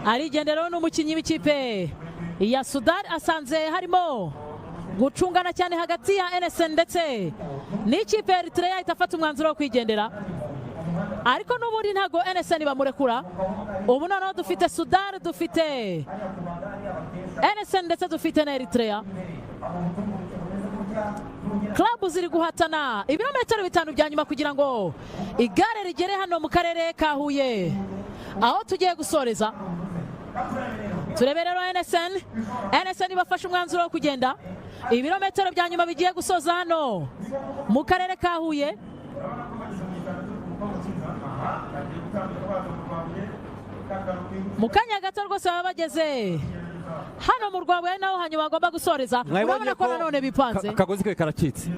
arigendera n'umukinnyi w'ikipe ya Sudani asanze harimo gucungana cyane hagati ya NSN ndetse n'ikipe ya Eritrea itafata umwanzuro wo kwigendera, ariko n'ubundi ntago NSN bamurekura. Ubu noneho dufite Sudani, dufite NSN ndetse dufite na Eritrea. Club ziri guhatana ibirometero 5 bya nyuma kugira ngo igare rigere hano mu karere ka Huye aho tugiye gusoreza. Turebe rero NSN bafashe umwanzuro wo kugenda ibirometero bya nyuma bigiye gusoza hano mu karere ka Huye. Mu kanya gato rwose baba bageze hano mu Rwabuye naho hanyuma bagomba gusoreza. Urabona ko nanone bipanze akagozi ke karacitse.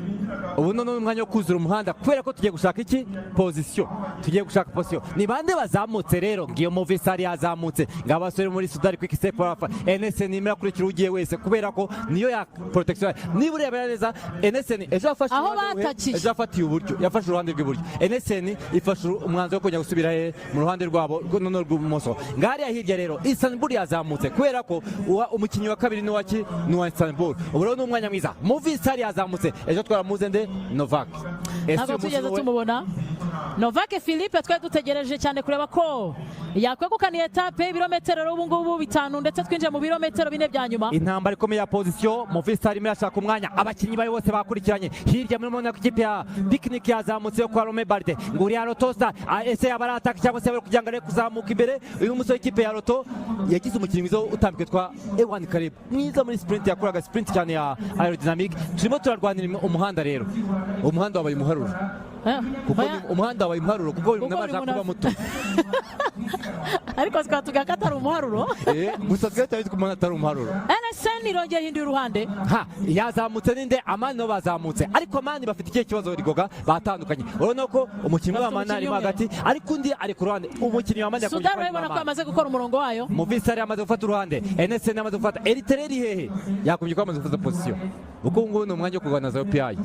Ubu none umwanya wo kuzura umuhanda kubera ko tugiye gushaka iki position, tugiye gushaka position. Ni bande bazamutse rero? Ngiyo Movistar yazamutse, ngabasore muri Sudani Quick Step Alpha. NSN nimera kurikira ugiye wese kubera ko niyo ya protection. Niba ureba neza NSN ejo afashe ejo afatiye uburyo, yafashe uruhande rw'iburyo. NSN ifashe umwanzuro wo kujya gusubira mu ruhande rwabo none rw'ubumoso. Ngari ya hirya rero Istanbul yazamutse kubera ko umukinnyi wa kabiri ni wa Istanbul. Ubu rero n'umwanya mwiza. Movistar yazamutse ejo twaramuze nde Novak. Ntabwo tugeze tumubona Novak Philippe, twe dutegereje cyane kureba ko yakwegukana etape ibirometero ubu ngubu 5 ndetse twinjiye mu birometero 4 bya nyuma. Intambara ikomeye ya position, Movistar irashaka umwanya, abakinnyi bayo bose bakurikiranye. Hirya muri mona kipe ya Picnic yazamutse yo kwa Rome Barde, nguri ya Rotosta ese yabarataka cyangwa se kugira ngo kuzamuka imbere. Uyu musore kipe ya Roto yagize umukinnyi mwiza utambike twa Ewan Karib, mwiza muri sprint, yakoraga sprint cyane ya aerodynamic. Turimo turarwanira umuhanda rero, umuhanda wabaye umuharuro kuko umuhanda wabaye umuharuro kuko nabasha kuba muto ariko twatuga katari umuharuro gusa twatari kumana atari umuharuro. NSN irongera hinduye uruhande yazamutse ninde Amani no bazamutse, ariko Amani bafite ikihe kibazo rigoga batandukanye. Urabona ko umukinnyi wa Amani ari hagati ariko undi ari ku ruhande. Umukinnyi wa Amani yakoze Sudani urabona ko amaze gukora umurongo wayo. Movistar yamaze gufata uruhande, NSN yamaze gufata. Eritrea hehe yakumye ko amaze gufata position. Uko ngo ni umwanya wo kurwana za UPI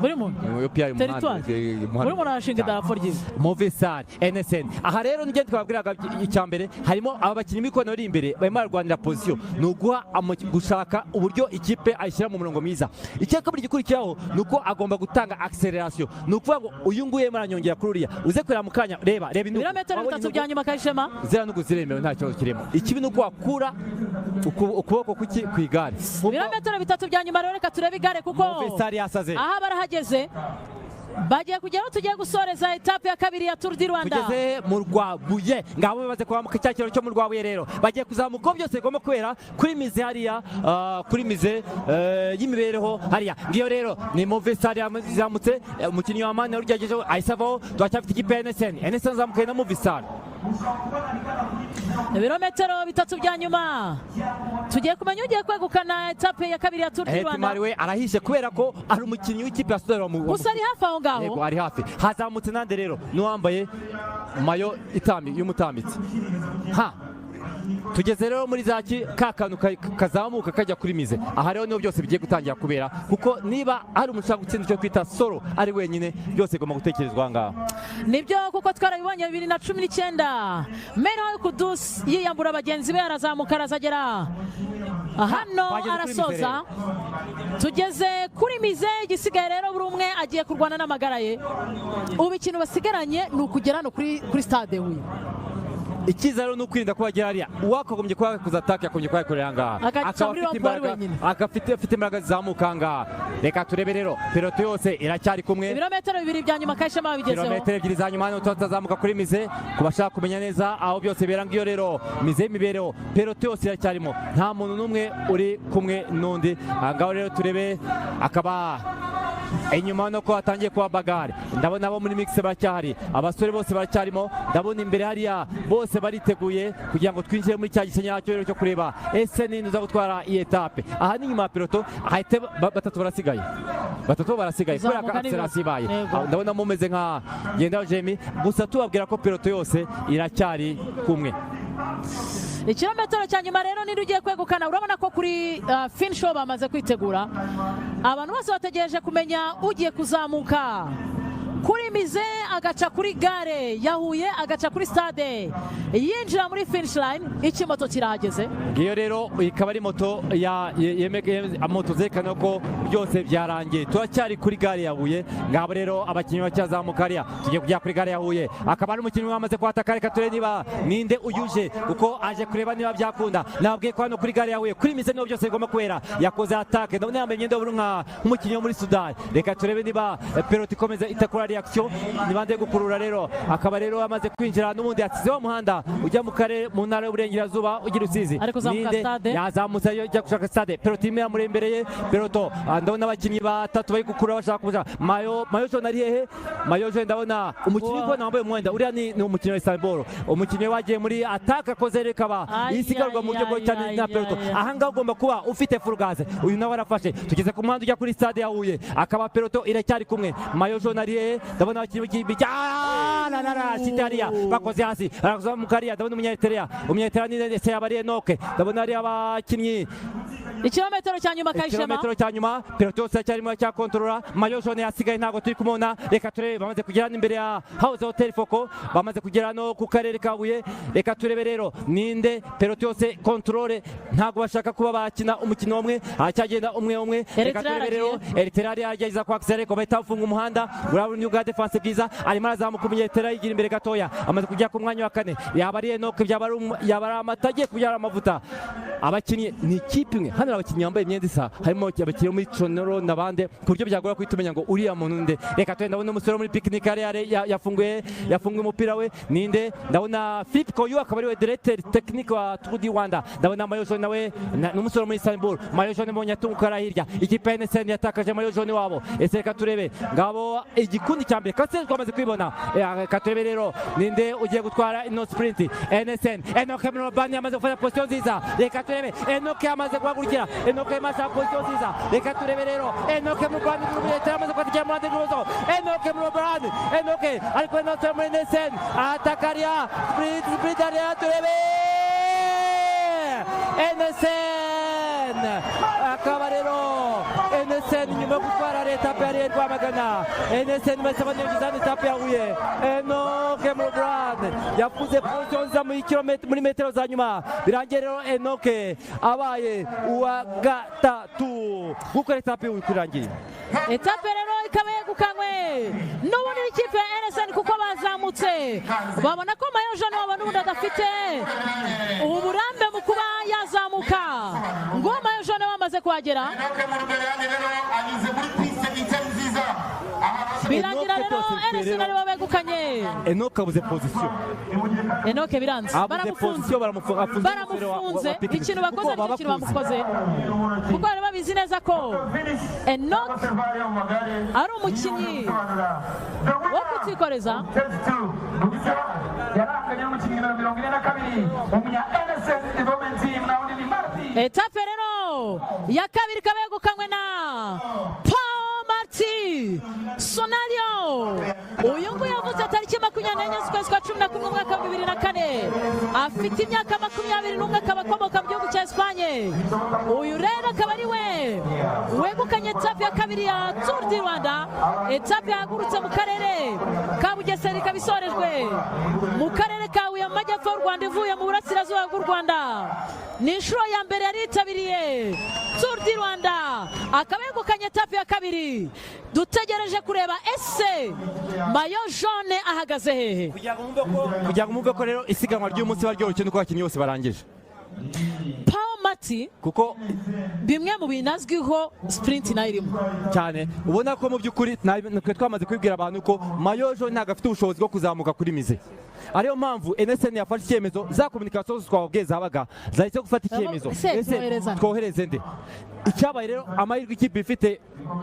buri muntu UPI buri muntu arashinga idarapo ryiza. Movistar NSN aha rero nige twabwiraga icyambere harimo aba bakinnyi b'ikono iri imbere barimo barwanira position, ni uguha gushaka uburyo ikipe ayishyira mu murongo mwiza. Icya kabiri gikurikiraho ni uko agomba gutanga acceleration, ni ukuvuga ngo uyu nguye maranyongera kuri uriya uze kureba mu kanya. Reba ibirometero 3 bya nyuma Kayishema zira nugu ziremewe nta kibazo kirimo. Ikibi ni uko wakura ukuboko ku igare. Ibirometero 3 bya nyuma rero reka turebe igare kuko Movistar yasaze aha barahageze. Bagiye kujyaho tugiye gusoreza etape ya kabiri ya Tour du Rwanda. Tugeze mu Rwabuye, ngabo bimaze kwamuka cyakiro cyo mu Rwabuye rero. Bagiye kuzamuka byose goma kwera kuri mize hariya kuri mize y'imibereho hariya. Ngiyo rero ni Movistar yazamutse, umukinnyi wa Amani urugerageje ayisavaho. Twacyafite ikipe ya NSN zamukaye na Movistar. Ibirometero 3 bya nyuma tugiye kumenya ugiye kwegukana etape ya kabiri ya Tour du Rwanda. Mariwe arahishe kubera ko ari umukinnyi w'ikipe ya Sudani mu gusa ari hafi aho ngaho. Yego ari hafi. Hazamutse nande rero n'uwambaye mayo y'umutambitsi. Tugeze rero muri zaki kakanu kazamuka kajya kuri mize. Aha rero niho byose bigiye gutangira kubera kuko niba hari umushaka gutsinda cyo kwita solo ari wenyine byose goma gutekerezwa ngaho. Nibyo kuko twarabibonye 2019 Meno Kudus yiyambura abagenzi be arazamuka arazagera hano arasoza. Tugeze kuri mize, igisigaye rero buri umwe agiye kurwana n'amagara ye. Ubu ikintu basigaranye ni ukugera no kuri stade Huye. Ikiza ni ukwirinda ko bagera hariya uwakagombye kuba kuzataka yakombye kuba yakorera ngaha afite imbaraga zizamuka ngaha. Reka turebe rero peloto yose iracyari kumwe. Ibirometero 2 bya nyuma Kayishema bigezeho. Ibirometero 2 za nyuma tutazamuka kuri mize kubashaka kumenya neza aho byose bera. Ngiyo rero mize y'imibereho peloto yose iracyarimo, nta muntu n'umwe uri kumwe n'undi. Ngaho rero turebe akaba inyuma no ko hatangiye kuba bagare. Ndabona abo muri mix baracyahari, abasore bose baracyarimo. Ndabona imbere hariya bose bariteguye kugira ngo twinjire muri cya gisenya cyo kureba ese ninde uza gutwara iyi etape. Aha ni nyuma ya peloto ahite batatu barasigaye kubera ko acceleration ibaye. Ndabona mumeze nka Ngendaho Jemmy, gusa tubabwira ko peloto yose iracyari kumwe. Ikirometero cya nyuma rero ni rugiye kwegukana. Urabona ko kuri finish show bamaze kwitegura, abantu bose bategereje kumenya ugiye kuzamuka kuri mize agaca kuri gare ya Huye agaca kuri stade yinjira muri finish line ikimoto kirahageze. Ngiyo rero ikaba ari moto moto zerekana ko byose byarangiye. Turacyari kuri gare ya Huye, ngabo rero abakinnyi bacyazamuka hariya, tugiye kujya kuri gare ya Huye. Akaba ari umukinnyi wamaze kwataka, reka turebe niba ninde uyuje uko aje kureba niba byakunda. Nabwiye ko hano kuri gare ya Huye kuri mize niho byose bigomba kubera. Yakoze atake, ndabona yambaye imyenda y'ubururu nk'umukinnyi wo muri Sudani. Reka turebe niba peloti ikomeza itakora reaction, niba nde gukurura rero. Akaba rero amaze kwinjira n'ubundi yasizeho umuhanda ujya mu karere mu ntara y'uburengerazuba ugira Rusizi. Ninde yazamutse ajya gushaka stade, peloti imwe yamuri imbere ye. Peloto ndabona abakinnyi batatu bari gukurura bashaka kuja. Mayo John ari hehe? Mayo John ndabona umukinnyi ko nambaye umwenda uriya ni umukinnyi wa Istanbul, umukinnyi wagiye muri ataka akoze rekaba isigarwa mu buryo bwo cyane na peloto. Ahanga ugomba kuba ufite furugaze, uyu nawe arafashe. Tugeze ku muhanda ujya kuri stade ya Huye, akaba peloto iracyari kumwe. Mayo John ari hehe? Ndabona abakinnyi Sitaria bakoze hasi, arazamuka hariya. Ndabona umunyaeritrea ni Seyabari Enoke. Ndabona ari abakinnyi ikilometero cya nyuma Kayishema, ikilometero cya nyuma peloto yose cyarimo cya kontrola. Mayo John yasigaye ntago turi kumubona. Reka turebe, bamaze kugera imbere ya House Hotel Foko, bamaze kugera no ku karere ka Huye. Reka turebe rero ninde peloto yose kontrole, ntago bashaka kuba bakina umukino umwe, acyagenda umwe. Reka turebe rero Eritrea yageza kwa Axel ko bahita bafunga umuhanda. Urabona New Guard defense bwiza, arimo arazamuka umunyetera yigira imbere gatoya, amaze kujya ku mwanya wa 4. Yaba ari Enoke, yaba amatage kubyara amavuta. Abakinnyi ni ikipe imwe hano, abakinnyi bambaye imyenda isa, harimo abakinnyi muri Chonero n'abande, ku buryo byagora kwitumenya ngo uriya muntu nde. Reka twende, ndabona umusore muri picnic yafunguye umupira we ninde. Ndabona Philippe Koyu akaba ari we directeur technique wa Tour du Rwanda. Ndabona Mayo John nawe n'umusore muri Istanbul. Mayo John mbonye atunguka hirya, ikipe ya NSN yatakaje Mayo John wabo. Ese reka turebe ngabo igikundi cya mbere kase twamaze kwibona. Reka turebe rero ninde ugiye gutwara ino sprint. NSN Enoke Murobani yamaze gufata position nziza. Reka turebe Enoke yamaze guhagurukira, Enoke yamaze position nziza. Reka turebe rero Enoke Murobani yamaze kwatikira muri ndege. Enoke Murobani, Enoke ariko Enoke muri NSN atakaria sprint area. Turebe NSN akaba rero NSN nyuma yo gutwara etape ya Rwamagana. NSN basaba n'izindi etape ya Huye. Enoke Murobani yafuze position za muri metero za nyuma, birangiye rero Enoke abaye uwa gatatu gukora etape y'ukurangiye. Etape rero ikaba yegukanywe n'ubundi ikipe ya NSN kuko bazamutse, babona ko Mayo John wabona ubundi adafite uburambe mu kuba yazamuka, ngo Mayo John wamaze kuhagera. Birangira rero NSN aribo begukanye. Enoke abuze position, Enoke biranze, baramufunze. Ikintu bakoze n'ikintu bamukoze, kuko bari babizi neza ko Enoke ari umukinnyi wo kutikoreza. Etape rero ya kabiri ikaba yegukanywe na Paul Marty Sonario. Uyu nguyu yavuze tariki 24 z'ukwezi kwa 11 umwaka wa 2004, afite imyaka 21, akaba akomoka mu gihugu cya Espagne. Uyu rero akaba ari we wegukanye etape ya kabiri ya Tour du Rwanda. Etape yahagurutse mu karere ka Bugesera, ikaba isorejwe mu karere ka Huye mu majyepfo y'u Rwanda ivuye mu burasirazuba bw'u Rwanda. Ni inshuro ya mbere yari yitabiriye Tour du Rwanda, akaba yegukanye etape ya kabiri. Dutegereje kureba ese Mayo John ahagaze hehe, kugira ngo mwumve ko rero isiganwa ry'umunsi baryoshye nuko abakinnyi bose barangije. Paul Marty kuko bimwe mu binazwiho sprint nayo irimo cyane, ubona ko mu by'ukuri twamaze kwibwira abantu ko Mayo John ntabwo afite ubushobozi bwo kuzamuka kuri mize. Ariyo mpamvu NSN yafashe icyemezo, za communication twababwiye zabaga zahise gufata icyemezo, ese twohereze nde. Icyabaye rero amahirwe ikipe ifite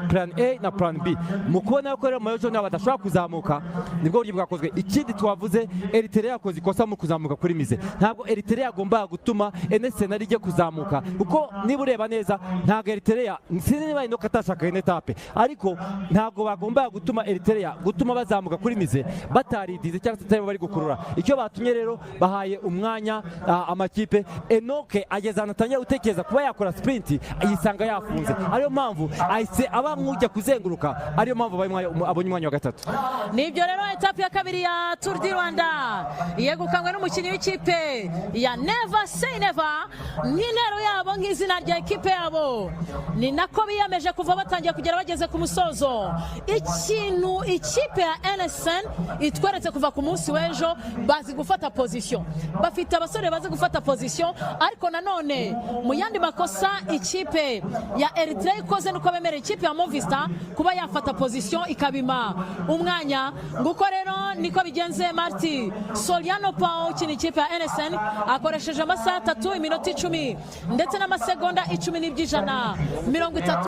plan A na plan B, mu kubona ko rero Mayo John badashobora kuzamuka nibwo buryo bwakozwe. Ikindi twavuze, Eritrea yakoze ikosa mu kuzamuka kuri mize. Ntabwo Eritrea agomba gutuma NSN ari kuzamuka, kuko niba ureba neza ntabwo Eritrea, sinzi niba Enoke atashaka etape, ariko ntabwo bagomba gutuma Eritrea gutuma bazamuka kuri mize bataridize cyangwa se bari gukurura kuzamura. Icyo batumye rero bahaye umwanya amakipe. Enoke ageze ahantu atangira gutekereza kuba yakora sprint yisanga yafunze, ariyo mpamvu ahise aba nk'ujya kuzenguruka, ariyo mpamvu abonye umwanya wa gatatu. Nibyo rero etape ya kabiri ya Tour du Rwanda yegukanywe n'umukinnyi w'ikipe ya Never Say Never nk'intero yabo nk'izina rya ekipe yabo, ni nako biyemeje kuva batangiye kugera bageze ku musozo. Ikintu ikipe ya NSN itweretse kuva ku munsi w'ejo, bazi gufata position, bafite abasore bazi gufata position, ariko nanone mu yandi makosa ikipe ya Eritrea ikoze nuko bemerera ikipe ya Movistar kuba yafata position ikabima umwanya. Nguko rero niko bigenze Marti Soliano Pao ukina ikipe ya NSN akoresheje amasaha 3 iminota 10 ndetse n'amasegonda 10 n'iby'ijana 30.